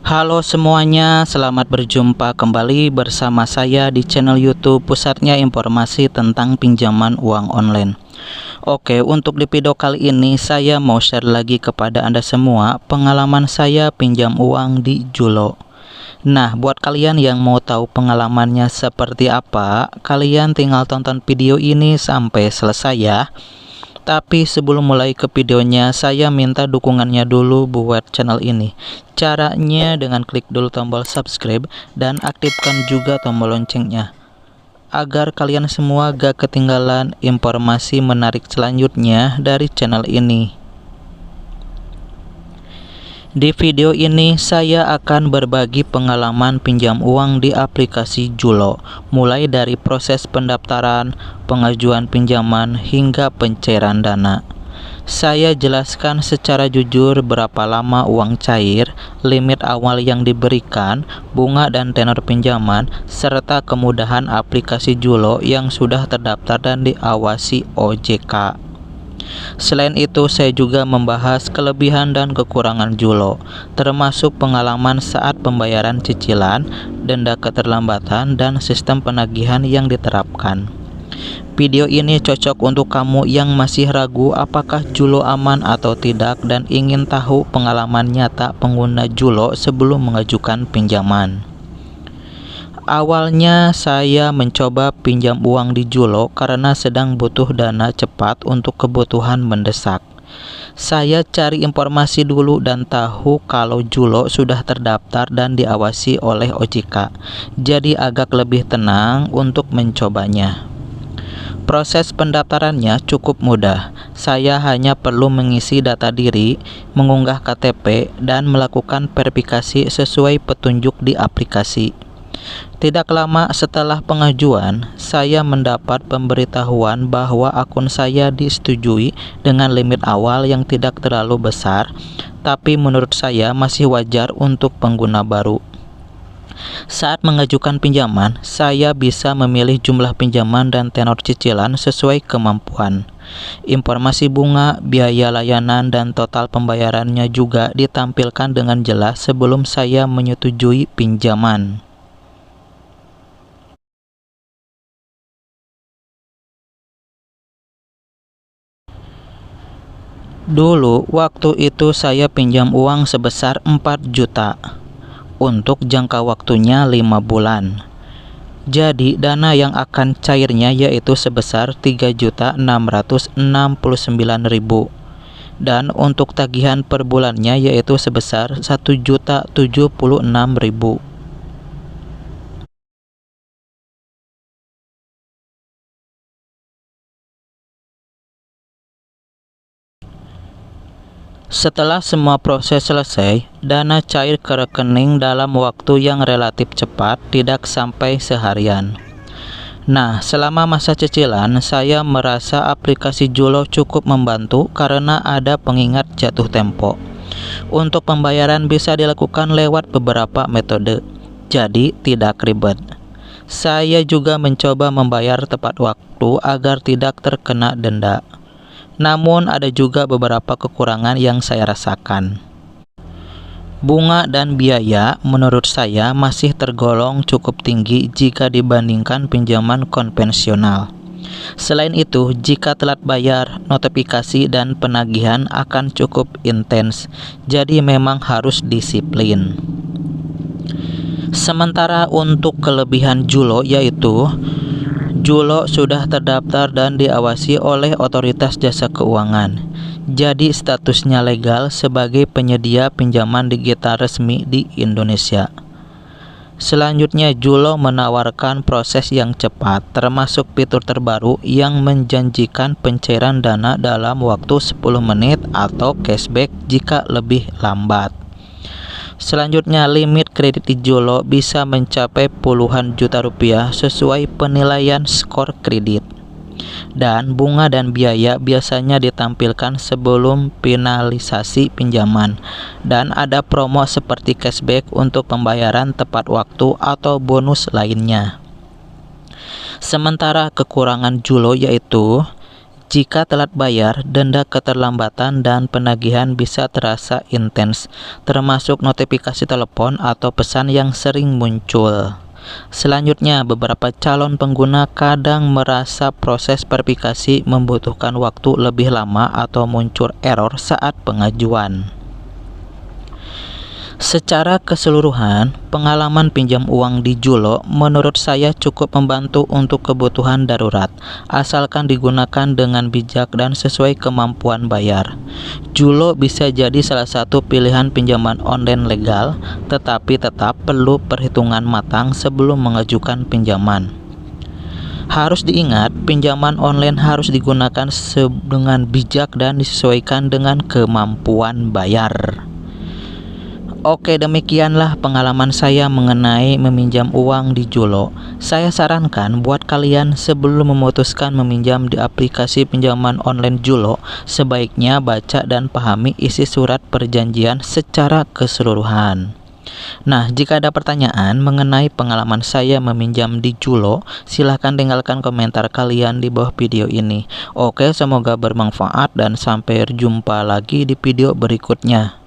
Halo semuanya, selamat berjumpa kembali bersama saya di channel YouTube Pusatnya Informasi tentang Pinjaman Uang Online. Oke, untuk di video kali ini saya mau share lagi kepada Anda semua pengalaman saya pinjam uang di Julo. Nah, buat kalian yang mau tahu pengalamannya seperti apa, kalian tinggal tonton video ini sampai selesai ya. Tapi sebelum mulai ke videonya, saya minta dukungannya dulu buat channel ini. Caranya dengan klik dulu tombol subscribe dan aktifkan juga tombol loncengnya, agar kalian semua gak ketinggalan informasi menarik selanjutnya dari channel ini. Di video ini saya akan berbagi pengalaman pinjam uang di aplikasi Julo, mulai dari proses pendaftaran, pengajuan pinjaman, hingga pencairan dana. Saya jelaskan secara jujur berapa lama uang cair, limit awal yang diberikan, bunga dan tenor pinjaman, serta kemudahan aplikasi Julo yang sudah terdaftar dan diawasi OJK. Selain itu, saya juga membahas kelebihan dan kekurangan Julo, termasuk pengalaman saat pembayaran cicilan, denda keterlambatan, dan sistem penagihan yang diterapkan. Video ini cocok untuk kamu yang masih ragu apakah Julo aman atau tidak dan ingin tahu pengalaman nyata pengguna Julo sebelum mengajukan pinjaman. Awalnya saya mencoba pinjam uang di Julo karena sedang butuh dana cepat untuk kebutuhan mendesak. Saya cari informasi dulu dan tahu kalau Julo sudah terdaftar dan diawasi oleh OJK. Jadi agak lebih tenang untuk mencobanya. Proses pendaftarannya cukup mudah. Saya hanya perlu mengisi data diri, mengunggah KTP, dan melakukan verifikasi sesuai petunjuk di aplikasi. Tidak lama setelah pengajuan, saya mendapat pemberitahuan bahwa akun saya disetujui dengan limit awal yang tidak terlalu besar, tapi menurut saya masih wajar untuk pengguna baru. Saat mengajukan pinjaman, saya bisa memilih jumlah pinjaman dan tenor cicilan sesuai kemampuan. Informasi bunga, biaya layanan, dan total pembayarannya juga ditampilkan dengan jelas sebelum saya menyetujui pinjaman. Dulu, waktu itu saya pinjam uang sebesar 4 juta untuk jangka waktunya 5 bulan. Jadi, dana yang akan cairnya yaitu sebesar 3.669.000 dan untuk tagihan per bulannya yaitu sebesar 1.076.000. Setelah semua proses selesai, dana cair ke rekening dalam waktu yang relatif cepat, tidak sampai seharian. Nah, selama masa cicilan, saya merasa aplikasi Julo cukup membantu karena ada pengingat jatuh tempo. Untuk pembayaran bisa dilakukan lewat beberapa metode, jadi tidak ribet. Saya juga mencoba membayar tepat waktu agar tidak terkena denda. Namun ada juga beberapa kekurangan yang saya rasakan. Bunga dan biaya menurut saya masih tergolong cukup tinggi jika dibandingkan pinjaman konvensional. Selain itu, jika telat bayar, notifikasi dan penagihan akan cukup intens, jadi memang harus disiplin. Sementara untuk kelebihan Julo yaitu Julo sudah terdaftar dan diawasi oleh Otoritas Jasa Keuangan. Jadi statusnya legal sebagai penyedia pinjaman digital resmi di Indonesia. Selanjutnya, Julo menawarkan proses yang cepat, termasuk fitur terbaru yang menjanjikan pencairan dana dalam waktu 10 menit atau cashback jika lebih lambat. Selanjutnya, limit kredit di Julo bisa mencapai puluhan juta rupiah sesuai penilaian skor kredit. Dan bunga dan biaya biasanya ditampilkan sebelum finalisasi pinjaman. Dan ada promo seperti cashback untuk pembayaran tepat waktu atau bonus lainnya. Sementara kekurangan Julo yaitu Jika telat bayar, denda keterlambatan dan penagihan bisa terasa intens, termasuk notifikasi telepon atau pesan yang sering muncul. Selanjutnya, beberapa calon pengguna kadang merasa proses verifikasi membutuhkan waktu lebih lama atau muncul error saat pengajuan. Secara keseluruhan, pengalaman pinjam uang di Julo menurut saya cukup membantu untuk kebutuhan darurat, asalkan digunakan dengan bijak dan sesuai kemampuan bayar. Julo bisa jadi salah satu pilihan pinjaman online legal, tetapi tetap perlu perhitungan matang sebelum mengajukan pinjaman. Harus diingat, pinjaman online harus digunakan dengan bijak dan disesuaikan dengan kemampuan bayar. Oke, demikianlah pengalaman saya mengenai meminjam uang di Julo. Saya sarankan buat kalian sebelum memutuskan meminjam di aplikasi pinjaman online Julo, sebaiknya baca dan pahami isi surat perjanjian secara keseluruhan. Nah, jika ada pertanyaan mengenai pengalaman saya meminjam di Julo, silahkan tinggalkan komentar kalian di bawah video ini. Oke, semoga bermanfaat dan sampai jumpa lagi di video berikutnya.